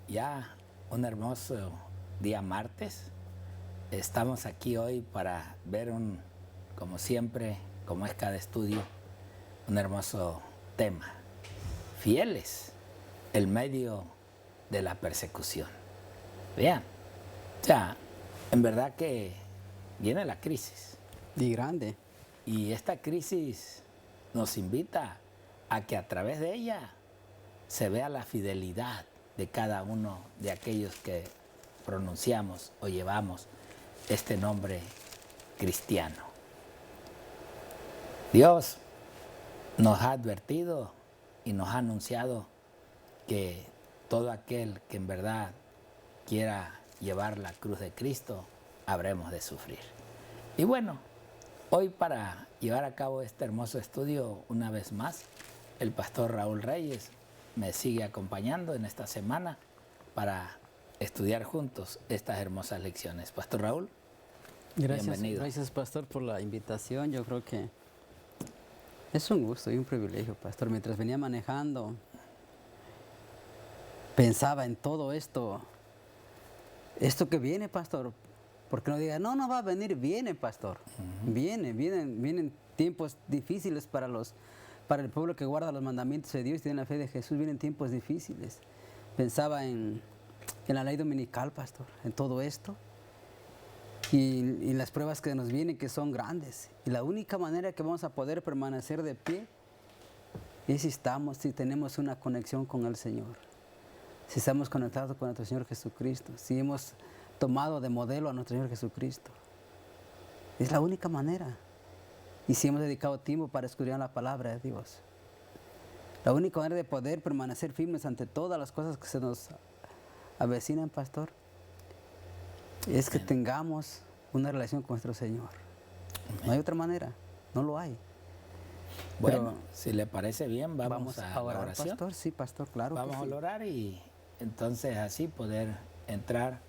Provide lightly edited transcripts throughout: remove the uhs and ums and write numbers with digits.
ya un hermoso día martes. Estamos aquí hoy para ver como siempre, como es cada estudio, un hermoso tema. Fieles, el medio de la persecución. Vean, ya, en verdad que viene la crisis. Y grande. Y esta crisis nos invita a que a través de ella se vea la fidelidad de cada uno de aquellos que pronunciamos o llevamos este nombre cristiano. Dios nos ha advertido y nos ha anunciado que todo aquel que en verdad quiera llevar la cruz de Cristo, habremos de sufrir. Y bueno, hoy para llevar a cabo este hermoso estudio, una vez más, el pastor Raúl Reyes me sigue acompañando en esta semana para estudiar juntos estas hermosas lecciones. Pastor Raúl, bienvenido. Gracias, pastor, por la invitación. Yo creo que es un gusto y un privilegio, pastor. Mientras venía manejando, pensaba en todo esto que viene, pastor. Porque no diga, no va a venir, viene, pastor. Vienen tiempos difíciles para el pueblo que guarda los mandamientos de Dios y tiene la fe de Jesús. Vienen tiempos difíciles. Pensaba en la ley dominical, pastor, en todo esto. Y las pruebas que nos vienen, que son grandes. Y la única manera que vamos a poder permanecer de pie es si tenemos una conexión con el Señor. Si estamos conectados con nuestro Señor Jesucristo. Si hemos tomado de modelo a nuestro Señor Jesucristo. Es la única manera. Y si hemos dedicado tiempo para escudriñar la palabra de Dios. La única manera de poder permanecer firmes ante todas las cosas que se nos avecinan, pastor, es que tengamos una relación con nuestro Señor. No hay otra manera, no lo hay. Bueno, pero si le parece bien, vamos a orar, la oración. pastor. Sí, pastor, claro. Vamos que sí. a orar y entonces así poder entrar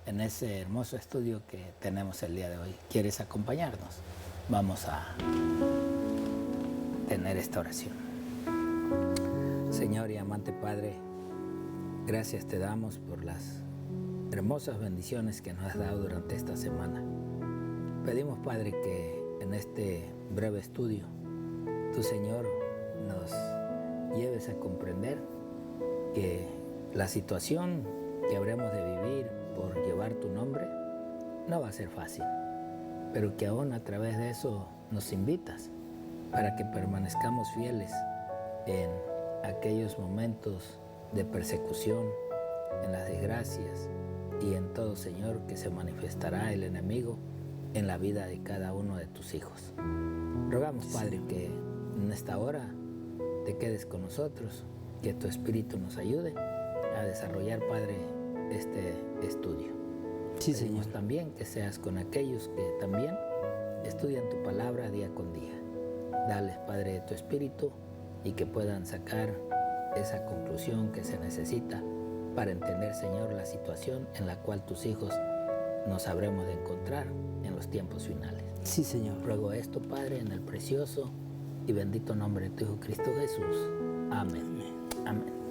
en ese hermoso estudio que tenemos el día de hoy. ¿Quieres acompañarnos? Vamos a tener esta oración. Señor y amante Padre, gracias te damos por las hermosas bendiciones que nos has dado durante esta semana. Pedimos, Padre, que en este breve estudio, tu Señor nos lleves a comprender que la situación que habremos de vivir por llevar tu nombre no va a ser fácil, pero que aún a través de eso nos invitas para que permanezcamos fieles en aquellos momentos de persecución, en las desgracias y en todo, Señor, que se manifestará el enemigo en la vida de cada uno de tus hijos. Rogamos, Padre, que en esta hora te quedes con nosotros, que tu Espíritu nos ayude a desarrollar, Padre, este estudio. Sí, Pedimos Señor. también que seas con aquellos que también estudian tu palabra día con día. Dales, Padre, de tu Espíritu y que puedan sacar esa conclusión que se necesita para entender, Señor, la situación en la cual tus hijos nos habremos de encontrar en los tiempos finales. Sí, Señor. Ruego esto, Padre, en el precioso y bendito nombre de tu Hijo Cristo Jesús. Amén. Amén.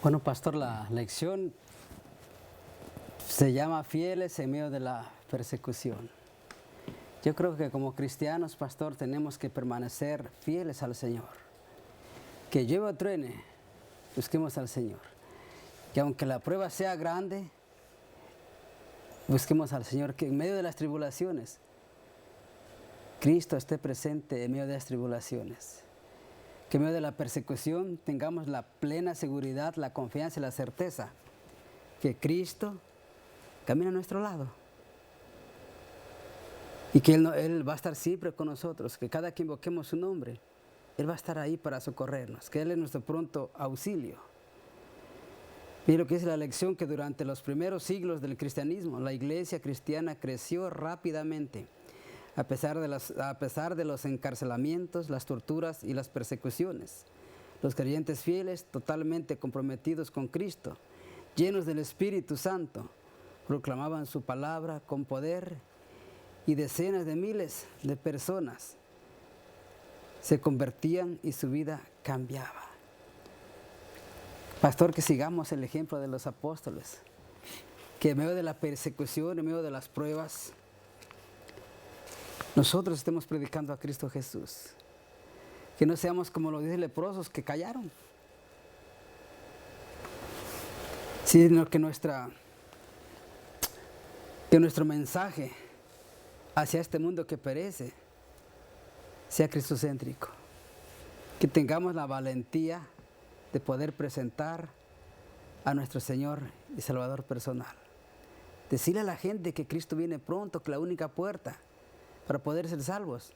Bueno, pastor, la lección se llama Fieles en medio de la persecución. Yo creo que como cristianos, pastor, tenemos que permanecer fieles al Señor. Que llueva o truene, busquemos al Señor. Que aunque la prueba sea grande, busquemos al Señor. Que en medio de las tribulaciones, Cristo esté presente en medio de las tribulaciones. Que en medio de la persecución tengamos la plena seguridad, la confianza y la certeza que Cristo camina a nuestro lado. Y que Él va a estar siempre con nosotros, que cada que invoquemos su nombre, Él va a estar ahí para socorrernos, que Él es nuestro pronto auxilio. Y lo que es la lección que durante los primeros siglos del cristianismo, la iglesia cristiana creció rápidamente, a pesar de los encarcelamientos, las torturas y las persecuciones. Los creyentes fieles, totalmente comprometidos con Cristo, llenos del Espíritu Santo, proclamaban su palabra con poder y decenas de miles de personas se convertían y su vida cambiaba. Pastor, que sigamos el ejemplo de los apóstoles, que en medio de la persecución, en medio de las pruebas, nosotros estemos predicando a Cristo Jesús. Que no seamos como los 10 leprosos que callaron, sino que nuestro mensaje hacia este mundo que perece sea cristocéntrico. Que tengamos la valentía de poder presentar a nuestro Señor y Salvador personal. Decirle a la gente que Cristo viene pronto, que la única puerta para poder ser salvos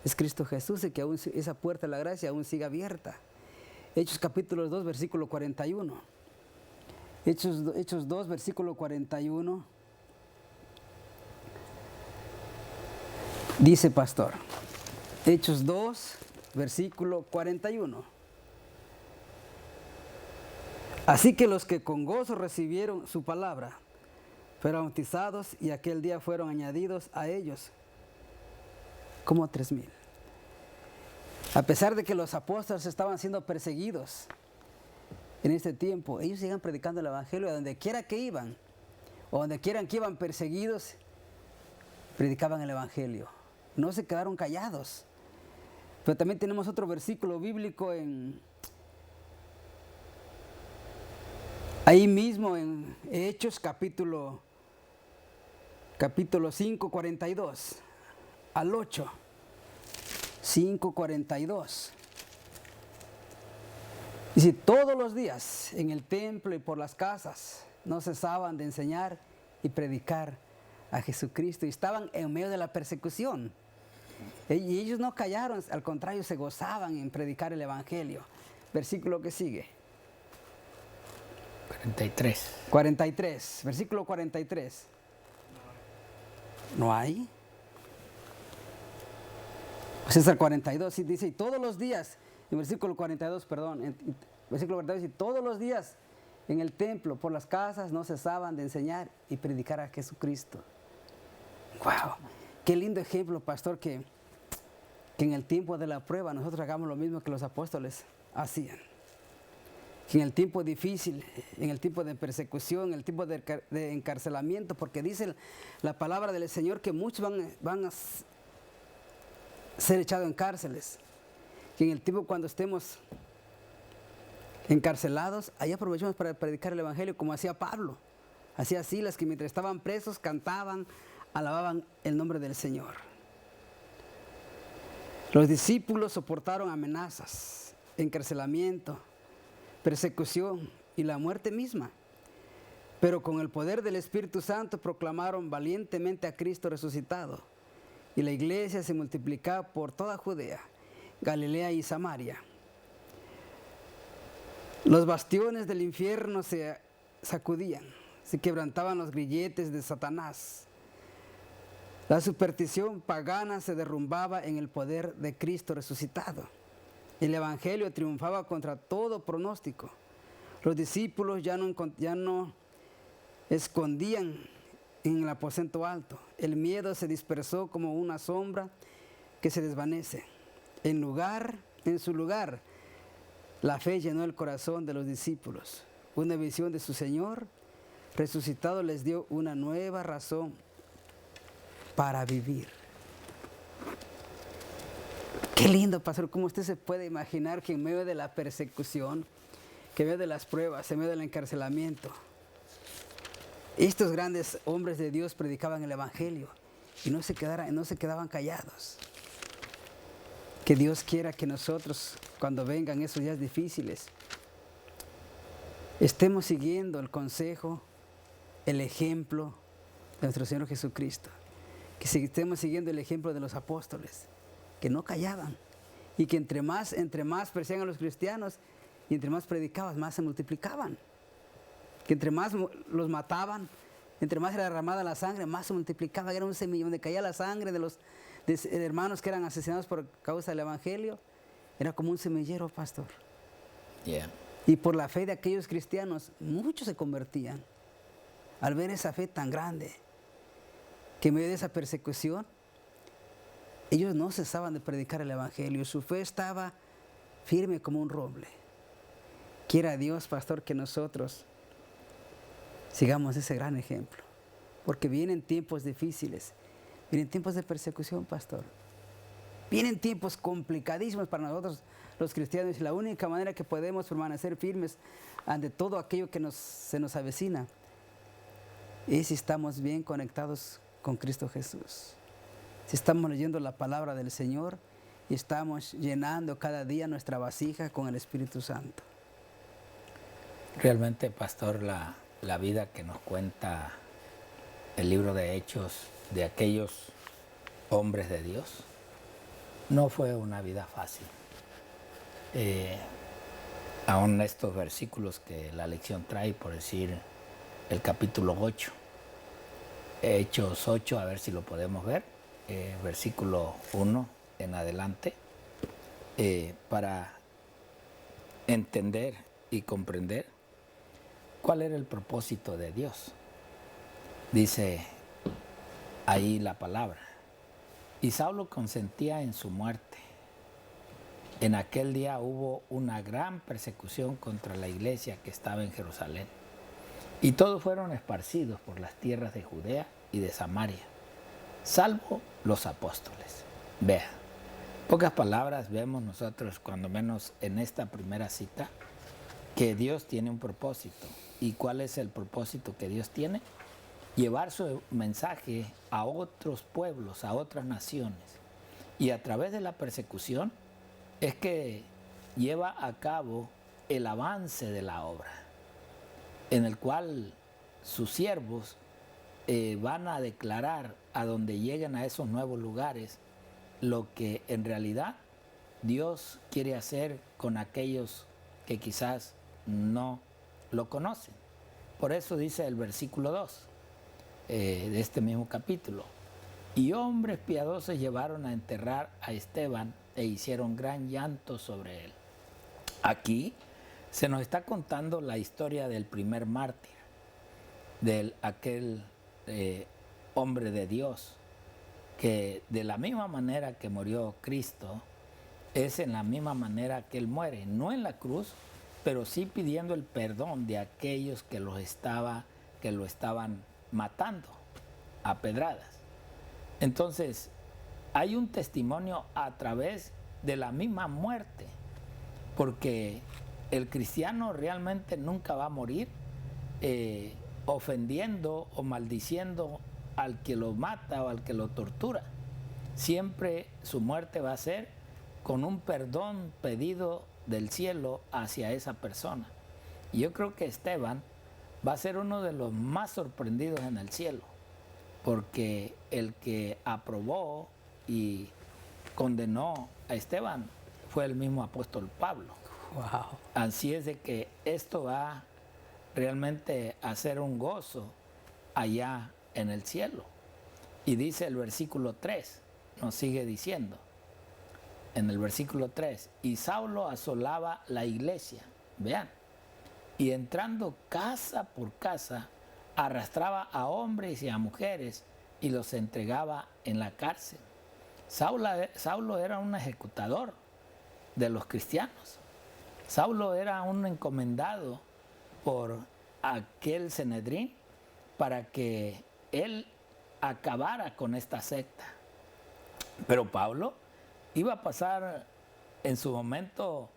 es Cristo Jesús, y que aún esa puerta de la gracia aún sigue abierta. Hechos capítulo 2, versículo 41. Hechos 2, versículo 41. Dice, pastor, Hechos 2, versículo 41. Así que los que con gozo recibieron su palabra fueron bautizados, y aquel día fueron añadidos a ellos como 3,000. A pesar de que los apóstoles estaban siendo perseguidos en este tiempo, ellos sigan predicando el evangelio a donde quiera que iban, o donde quieran que iban perseguidos, predicaban el evangelio. No se quedaron callados. Pero también tenemos otro versículo bíblico ahí mismo en Hechos capítulo 5, 42 al 8. 5:42. Dice, todos los días en el templo y por las casas no cesaban de enseñar y predicar a Jesucristo, y estaban en medio de la persecución. Y ellos no callaron, al contrario, se gozaban en predicar el evangelio. Versículo que sigue. 43, versículo 43. ¿No hay? Pues es el 42, y dice, y todos los días, en versículo 42, versículo 42, y todos los días en el templo, por las casas, no cesaban de enseñar y predicar a Jesucristo. ¡Wow! Qué lindo ejemplo, pastor, que en el tiempo de la prueba nosotros hagamos lo mismo que los apóstoles hacían. Que en el tiempo difícil, en el tiempo de persecución, en el tiempo de encarcelamiento, porque dice la palabra del Señor que muchos van a ser echados en cárceles. Que en el tiempo cuando estemos encarcelados, ahí aprovechamos para predicar el evangelio, como hacía Pablo, hacía Silas, que mientras estaban presos cantaban, alababan el nombre del Señor. Los discípulos soportaron amenazas, encarcelamiento, persecución y la muerte misma, pero con el poder del Espíritu Santo proclamaron valientemente a Cristo resucitado, y la iglesia se multiplicaba por toda Judea, Galilea y Samaria. Los bastiones del infierno se sacudían, se quebrantaban los grilletes de Satanás. La superstición pagana se derrumbaba en el poder de Cristo resucitado. El evangelio triunfaba contra todo pronóstico. Los discípulos ya no escondían en el aposento alto. El miedo se dispersó como una sombra que se desvanece. En su lugar, la fe llenó el corazón de los discípulos. Una visión de su Señor resucitado les dio una nueva razón para vivir. Qué lindo, pastor, cómo usted se puede imaginar que en medio de la persecución, que en medio de las pruebas, en medio del encarcelamiento, estos grandes hombres de Dios predicaban el evangelio y no se quedaban callados. Que Dios quiera que nosotros, cuando vengan esos días difíciles, estemos siguiendo el consejo, el ejemplo de nuestro Señor Jesucristo. Que estemos siguiendo el ejemplo de los apóstoles, que no callaban, y que entre más perseguían a los cristianos y entre más predicaban, más se multiplicaban. Que entre más los mataban, entre más era derramada la sangre, más se multiplicaba. Era un semillón donde caía la sangre de los hermanos que eran asesinados por causa del evangelio. Era como un semillero, pastor. Yeah. Y por la fe de aquellos cristianos, muchos se convertían al ver esa fe tan grande, que en medio de esa persecución ellos no cesaban de predicar el Evangelio. Su fe estaba firme como un roble. Quiera Dios, pastor, que nosotros sigamos ese gran ejemplo. Porque vienen tiempos difíciles. Vienen tiempos de persecución, pastor. Vienen tiempos complicadísimos para nosotros los cristianos. Y la única manera que podemos permanecer firmes ante todo aquello que se nos avecina es si estamos bien conectados con Cristo Jesús. Si estamos leyendo la palabra del Señor y estamos llenando cada día nuestra vasija con el Espíritu Santo. Realmente, pastor, la vida que nos cuenta el libro de Hechos de aquellos hombres de Dios no fue una vida fácil. Aún estos versículos que la lección trae, por decir el capítulo 8, Hechos 8, a ver si lo podemos ver, versículo 1 en adelante, para entender y comprender cuál era el propósito de Dios. Dice ahí la palabra: y Saulo consentía en su muerte. En aquel día hubo una gran persecución contra la iglesia que estaba en Jerusalén, y todos fueron esparcidos por las tierras de Judea y de Samaria, salvo los apóstoles. Vea, pocas palabras vemos nosotros, cuando menos en esta primera cita, que Dios tiene un propósito. ¿Y cuál es el propósito que Dios tiene? Llevar su mensaje a otros pueblos, a otras naciones. Y a través de la persecución es que lleva a cabo el avance de la obra, en el cual sus siervos van a declarar a donde lleguen a esos nuevos lugares lo que en realidad Dios quiere hacer con aquellos que quizás no lo conocen. Por eso dice el versículo 2 de este mismo capítulo: y hombres piadosos llevaron a enterrar a Esteban e hicieron gran llanto sobre él. Aquí se nos está contando la historia del primer mártir, de aquel hombre de Dios, que de la misma manera que murió Cristo, es en la misma manera que él muere, no en la cruz, pero sí pidiendo el perdón de aquellos que lo estaban matando a pedradas. Entonces, hay un testimonio a través de la misma muerte, porque el cristiano realmente nunca va a morir ofendiendo o maldiciendo al que lo mata o al que lo tortura. Siempre su muerte va a ser con un perdón pedido del cielo hacia esa persona. Y yo creo que Esteban va a ser uno de los más sorprendidos en el cielo, porque el que aprobó y condenó a Esteban fue el mismo apóstol Pablo. Wow. Así es de que esto va realmente a ser un gozo allá en el cielo. Y dice el versículo 3, nos sigue diciendo, en el versículo 3, y Saulo asolaba la iglesia, vean, y entrando casa por casa, arrastraba a hombres y a mujeres y los entregaba en la cárcel. Saulo era un ejecutador de los cristianos. Saulo era un encomendado por aquel Sanedrín para que él acabara con esta secta. Pero Pablo iba a pasar en su momento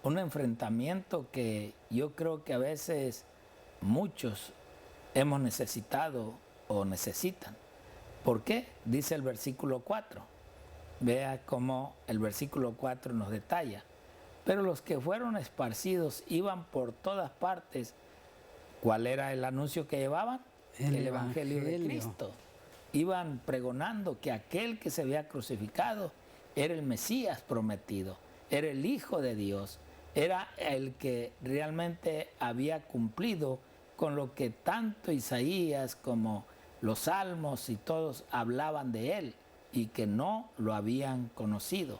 un enfrentamiento que yo creo que a veces muchos hemos necesitado o necesitan. ¿Por qué? Dice el versículo 4. Vea cómo el versículo 4 nos detalla. Pero los que fueron esparcidos iban por todas partes. ¿Cuál era el anuncio que llevaban? El Evangelio de Cristo. Iban pregonando que aquel que se había crucificado era el Mesías prometido, era el Hijo de Dios, era el que realmente había cumplido con lo que tanto Isaías como los Salmos y todos hablaban de él y que no lo habían conocido.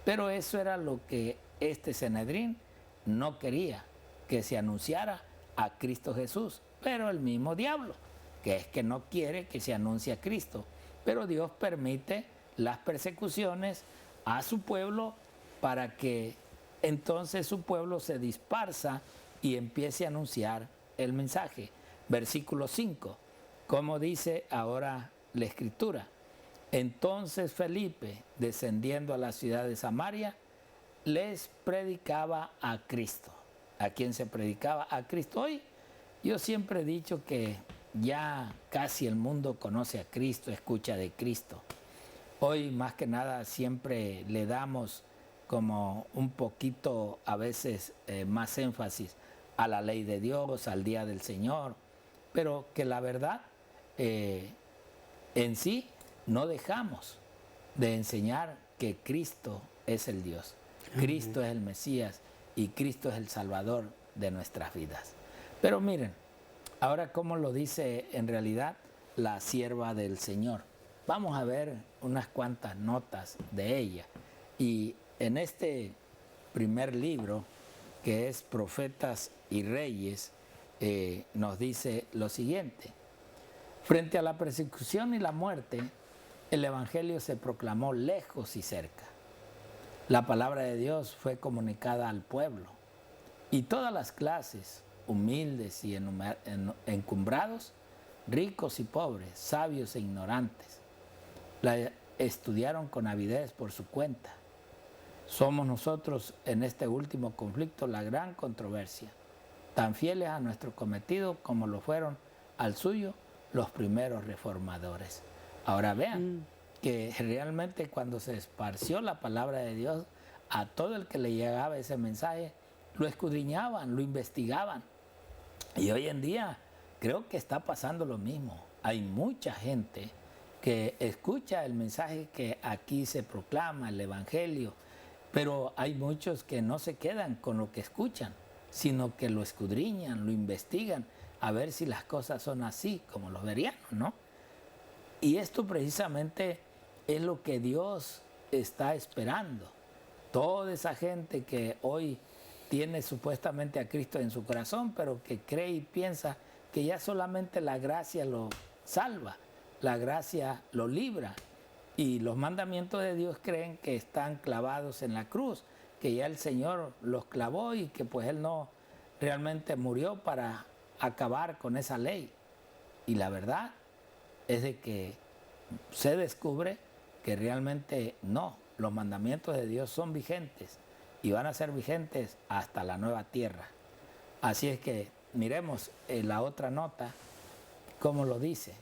Pero eso era lo que este Sanedrín no quería, que se anunciara a Cristo Jesús. Pero el mismo diablo, que es que no quiere que se anuncie a Cristo. Pero Dios permite las persecuciones a su pueblo para que entonces su pueblo se dispersa y empiece a anunciar el mensaje. Versículo 5, como dice ahora la Escritura. Entonces Felipe, descendiendo a la ciudad de Samaria, les predicaba a Cristo. ¿A quién se predicaba? A Cristo. Hoy yo siempre he dicho que ya casi el mundo conoce a Cristo, escucha de Cristo. Hoy más que nada siempre le damos como un poquito a veces más énfasis a la ley de Dios, al día del Señor, pero que la verdad en sí no dejamos de enseñar que Cristo es el Dios, Cristo es el Mesías y Cristo es el Salvador de nuestras vidas. Pero miren, ahora cómo lo dice en realidad la sierva del Señor. Vamos a ver unas cuantas notas de ella. Y en este primer libro, que es Profetas y Reyes, nos dice lo siguiente. Frente a la persecución y la muerte, el Evangelio se proclamó lejos y cerca. La palabra de Dios fue comunicada al pueblo. Y todas las clases, humildes y encumbrados, ricos y pobres, sabios e ignorantes, la estudiaron con avidez por su cuenta. Somos nosotros en este último conflicto la gran controversia, tan fieles a nuestro cometido como lo fueron al suyo los primeros reformadores. Ahora vean que realmente cuando se esparció la palabra de Dios, a todo el que le llegaba ese mensaje, lo escudriñaban, lo investigaban. Y hoy en día creo que está pasando lo mismo. Hay mucha gente que escucha el mensaje que aquí se proclama, el Evangelio, pero hay muchos que no se quedan con lo que escuchan, sino que lo escudriñan, lo investigan, a ver si las cosas son así como los bereanos, ¿no? Y esto precisamente es lo que Dios está esperando. Toda esa gente que hoy tiene supuestamente a Cristo en su corazón, pero que cree y piensa que ya solamente la gracia lo salva, la gracia lo libra. Y los mandamientos de Dios creen que están clavados en la cruz, que ya el Señor los clavó y que pues Él no realmente murió para acabar con esa ley. Y la verdad es de que se descubre que realmente no, los mandamientos de Dios son vigentes y van a ser vigentes hasta la nueva tierra. Así es que miremos la otra nota, cómo lo dice.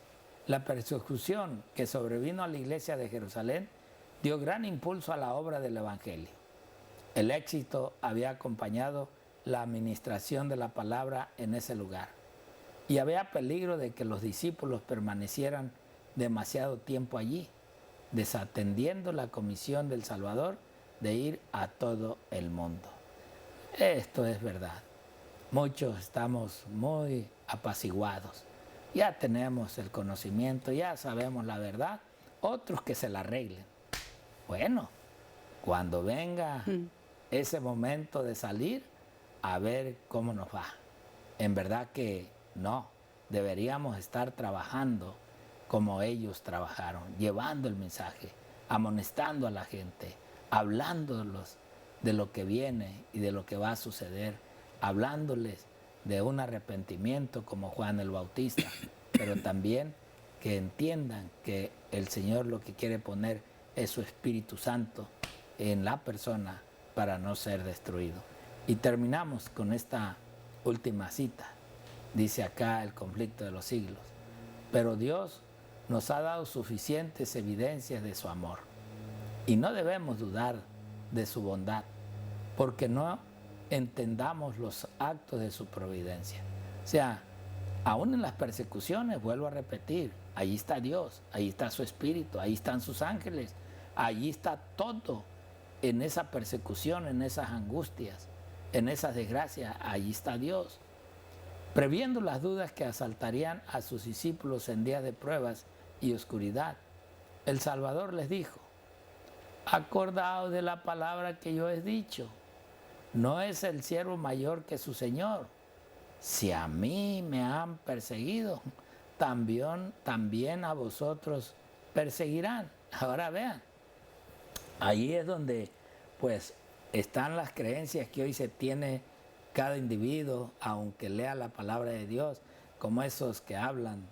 La persecución que sobrevino a la iglesia de Jerusalén dio gran impulso a la obra del Evangelio. El éxito había acompañado la administración de la palabra en ese lugar y había peligro de que los discípulos permanecieran demasiado tiempo allí, desatendiendo la comisión del Salvador de ir a todo el mundo. Esto es verdad. Muchos estamos muy apaciguados. Ya tenemos el conocimiento, ya sabemos la verdad. Otros que se la arreglen. Bueno, cuando venga ese momento de salir, a ver cómo nos va. En verdad que no, deberíamos estar trabajando como ellos trabajaron, llevando el mensaje, amonestando a la gente, hablándolos de lo que viene y de lo que va a suceder, hablándoles de un arrepentimiento como Juan el Bautista, pero también que entiendan que el Señor lo que quiere poner es su Espíritu Santo en la persona para no ser destruido. Y terminamos con esta última cita. Dice acá el conflicto de los siglos. Pero Dios nos ha dado suficientes evidencias de su amor y no debemos dudar de su bondad, porque no entendamos los actos de su providencia. O sea, aún en las persecuciones, vuelvo a repetir, ahí está Dios, ahí está su Espíritu, ahí están sus ángeles, allí está todo en esa persecución, en esas angustias, en esas desgracias, allí está Dios. Previendo las dudas que asaltarían a sus discípulos en días de pruebas y oscuridad, el Salvador les dijo: acordaos de la palabra que yo he dicho, no es el siervo mayor que su Señor. Si a mí me han perseguido, también a vosotros perseguirán. Ahora vean, Ahí es donde pues están las creencias que hoy se tiene cada individuo, aunque lea la palabra de Dios, como esos que hablan,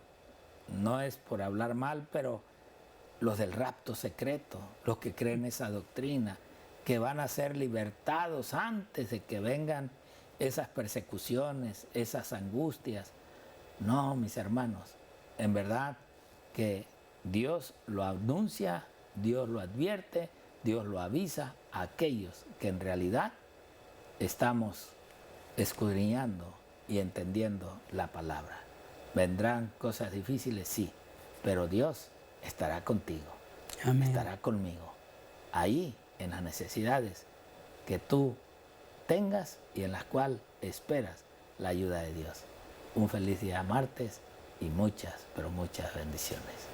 no es por hablar mal, pero los del rapto secreto, los que creen esa doctrina, que van a ser libertados antes de que vengan esas persecuciones, esas angustias. No, mis hermanos, en verdad que Dios lo anuncia, Dios lo advierte, Dios lo avisa a aquellos que en realidad estamos escudriñando y entendiendo la palabra. ¿Vendrán cosas difíciles? Sí, pero Dios estará contigo, Amén. estará conmigo, ahí en las necesidades que tú tengas y en las cuales esperas la ayuda de Dios. Un feliz día martes y muchas, pero muchas bendiciones.